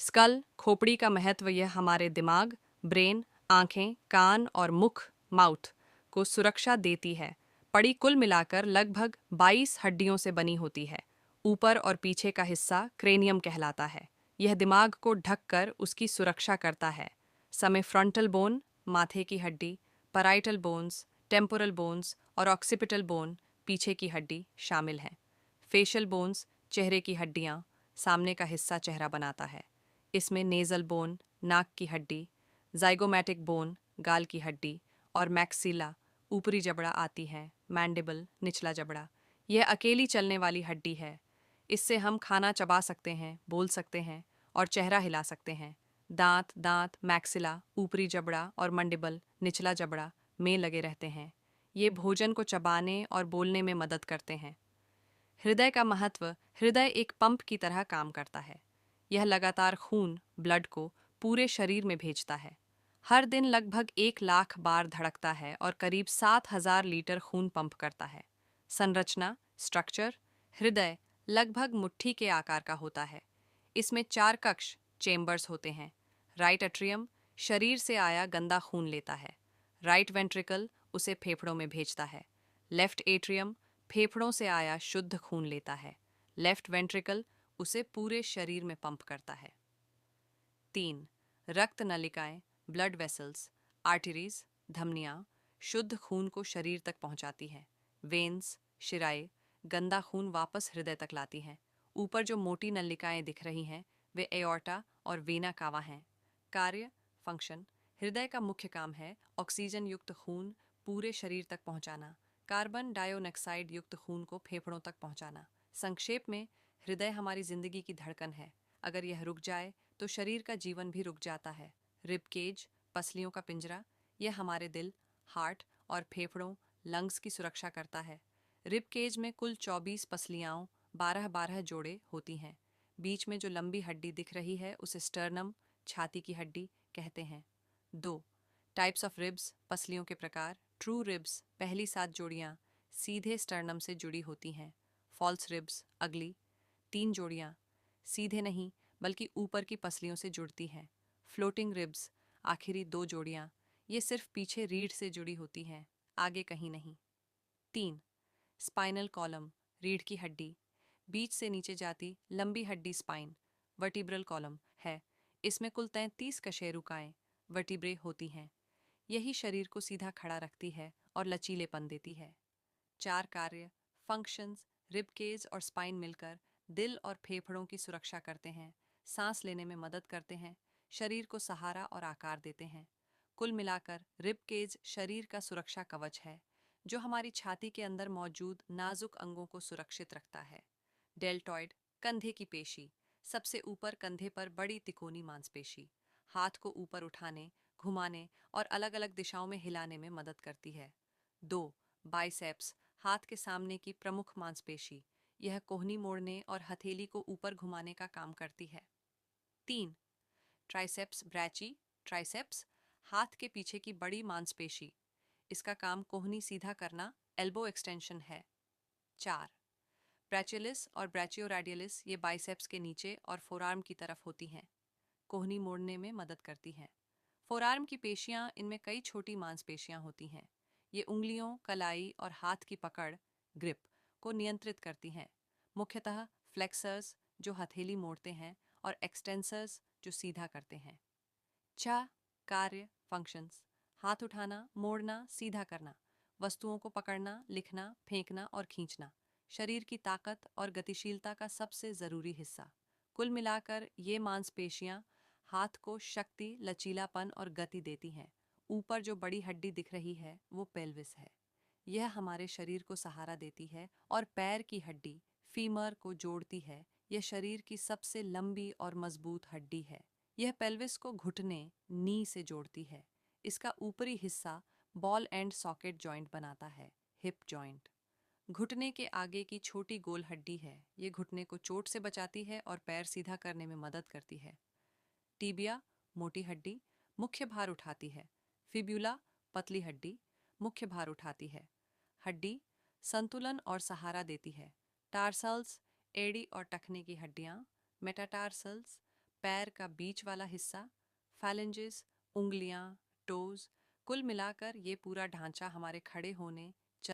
School, खोपड़ी का महत्व यह हमारे दिमाग, ब्रेन, आंखें, कान और मुख, माउथ को सुरक्षा देती है। पड़ी कुल मिलाकर लगभग 22 हड्डियों से बनी होती है। ऊपर और पीछे का हिस्सा क्रेनियम कहलाता है। यह दिमाग को ढककर उसकी सुरक्षा करता है। समय फ्रंटल बोन, माथे की हड्डी, पैराइटल बोन्स, टेम्पोरल बोन्स और ऑक्सीपिटल बोन, पीछे की हड्डी शामिल हैं। फेशियल बोन्स, चेहरे की हड्डियां, सामने का हिस्सा चेहरा बनाता है। इसमें नेजल बोन, नाक की हड्डी, जाइगोमैटिक बोन, गाल की हड्डी और मैक्सिला, ऊपरी जबड़ा आती है। मैंडिबल, निचला जबड़ा, यह अकेली चलने वाली हड्डी है। इससे हम खाना चबा सकते हैं, बोल सकते हैं और चेहरा हिला सकते हैं। दांत, मैक्सिला, ऊपरी जबड़ा और मंडिबल, निचला जबड़ा में लगे रहते हैं। ये भोजन को चबाने और बोलने में मदद करते हैं। हृदय का महत्व। हृदय एक पंप की तरह काम करता है। यह लगातार खून, ब्लड को पूरे शरीर में भेजता है। हर दिन लगभग 1 लाख बार धड़कता है और करीब 7,000 लीटर खून पंप करता है। संरचना, स्ट्रक्चर। हृदय लगभग मुट्ठी के आकार का होता है। इसमें 4 कक्ष, चेम्बर्स होते हैं। राइट एट्रियम शरीर से आया गंदा खून लेता है। राइट वेंट्रिकल उसे फेफड़ों में भेजता है। लेफ्ट एट्रियम फेफड़ों से आया शुद्ध खून लेता है। लेफ्ट वेंट्रिकल उसे पूरे शरीर में पंप करता है। 3. रक्त नलिकाएं, ब्लड वेसल्स, आर्टरीज, धमनियां शुद्ध खून को शरीर तक पहुंचाती है। वेन्स, शिराएं गंदा खून वापस हृदय तक लाती हैं। ऊपर जो मोटी नलिकाएं दिख रही हैं वे एओर्टा और वेना कावा हैं। कार्य, फंक्शन। हृदय का मुख्य काम है ऑक्सीजन युक्त खून पूरे शरीर तक पहुंचाना, कार्बन डाइऑक्साइड युक्त खून को फेफड़ों तक पहुंचाना। संक्षेप में, हृदय हमारी जिंदगी की धड़कन है। अगर यह रुक जाए तो शरीर का जीवन भी रुक जाता है। रिब केज, पसलियों का पिंजरा, यह हमारे दिल, हार्ट और फेफड़ों, लंग्स की सुरक्षा करता है। रिब केज में कुल 24 पसलियाँ 12-12 जोड़े होती हैं। बीच में जो लंबी हड्डी दिख रही है उसे स्टर्नम, छाती की हड्डी कहते हैं। 2. टाइप्स ऑफ रिब्स, पसलियों के प्रकार। ट्रू रिब्स, पहली 7 जोड़ियाँ सीधे स्टर्नम से जुड़ी होती हैं। फॉल्स रिब्स, अगली 3 जोड़ियाँ सीधे नहीं बल्कि ऊपर की पसलियों से जुड़ती हैं। फ्लोटिंग रिब्स, आखिरी 2 जोड़ियाँ ये सिर्फ पीछे रीढ़ से जुड़ी होती हैं, आगे कहीं नहीं। 3. स्पाइनल कॉलम, रीढ़ की हड्डी, बीच से नीचे जाती लंबी हड्डी स्पाइन, वर्टिब्रल कॉलम है। इसमें कुल 33 कशेरुकाएं, वर्टिब्रे होती हैं। यही शरीर को सीधा खड़ा रखती है और लचीलेपन देती है। 4 कार्य, फंक्शंस। रिब केज और स्पाइन मिलकर दिल और फेफड़ों की सुरक्षा करते हैं, सांस लेने में मदद करते हैं, शरीर को सहारा और आकार देते हैं। कुल मिलाकर रिब केज शरीर का सुरक्षा कवच है जो हमारी छाती के अंदर मौजूद नाजुक अंगों को सुरक्षित रखता है। डेल्टॉइड, कंधे की पेशी, सबसे ऊपर कंधे पर बड़ी तिकोनी मांसपेशी, हाथ को ऊपर उठाने, घुमाने और अलग अलग दिशाओं में हिलाने में मदद करती है। 2. बाइसेप्स, हाथ के सामने की प्रमुख मांसपेशी, यह कोहनी मोड़ने और हथेली को ऊपर घुमाने का काम करती है। 3. ट्राइसेप्स ब्रैची, ट्राइसेप्स, हाथ के पीछे की बड़ी मांसपेशी, इसका काम कोहनी सीधा करना, एल्बो एक्सटेंशन है। 4. ब्रैचियलिस और ब्रैचियोरेडियलिस, ये बाइसेप्स के नीचे और फोरआर्म की तरफ होती हैं, कोहनी मोड़ने में मदद करती हैं। फोरआर्म की पेशियां, इनमें कई छोटी मांसपेशियां होती हैं। ये उंगलियों, कलाई और हाथ की पकड़, ग्रिप को नियंत्रित करती हैं। मुख्यतः फ्लेक्सर्स जो हथेली मोड़ते हैं और एक्सटेंसर्स जो सीधा करते हैं। 4. कार्य, फंक्शंस। हाथ उठाना, मोड़ना, सीधा करना, वस्तुओं को पकड़ना, लिखना, फेंकना और खींचना, शरीर की ताकत और गतिशीलता का सबसे ज़रूरी हिस्सा। कुल मिलाकर ये मांसपेशियां हाथ को शक्ति, लचीलापन और गति देती हैं। ऊपर जो बड़ी हड्डी दिख रही है वो पेल्विस है। यह हमारे शरीर को सहारा देती है और पैर की हड्डी, फीमर को जोड़ती है। यह शरीर की सबसे लंबी और मजबूत हड्डी है। यह पेल्विस को घुटने, नी से जोड़ती है। इसका ऊपरी हिस्सा बॉल एंड सॉकेट जॉइंट बनाता है, हिप जॉइंट। घुटने के आगे की छोटी गोल हड्डी है। ये घुटने को चोट से बचाती है और पैर सीधा करने में मदद करती है। टीबिया, मोटी हड्डी, मुख्य भार उठाती है। फिब्यूला, पतली हड्डी, मुख्य भार उठाती है। हड्डी संतुलन और सहारा देती है। टार्सल्स, एड़ी और टखने की हड्डियां। मेटाटार्सल्स, पैर का बीच वाला हिस्सा, फैलेंजेस, उंगलियां, टोज, कुल मिलाकर ये पूरा ढांचा हमारे खड़े होने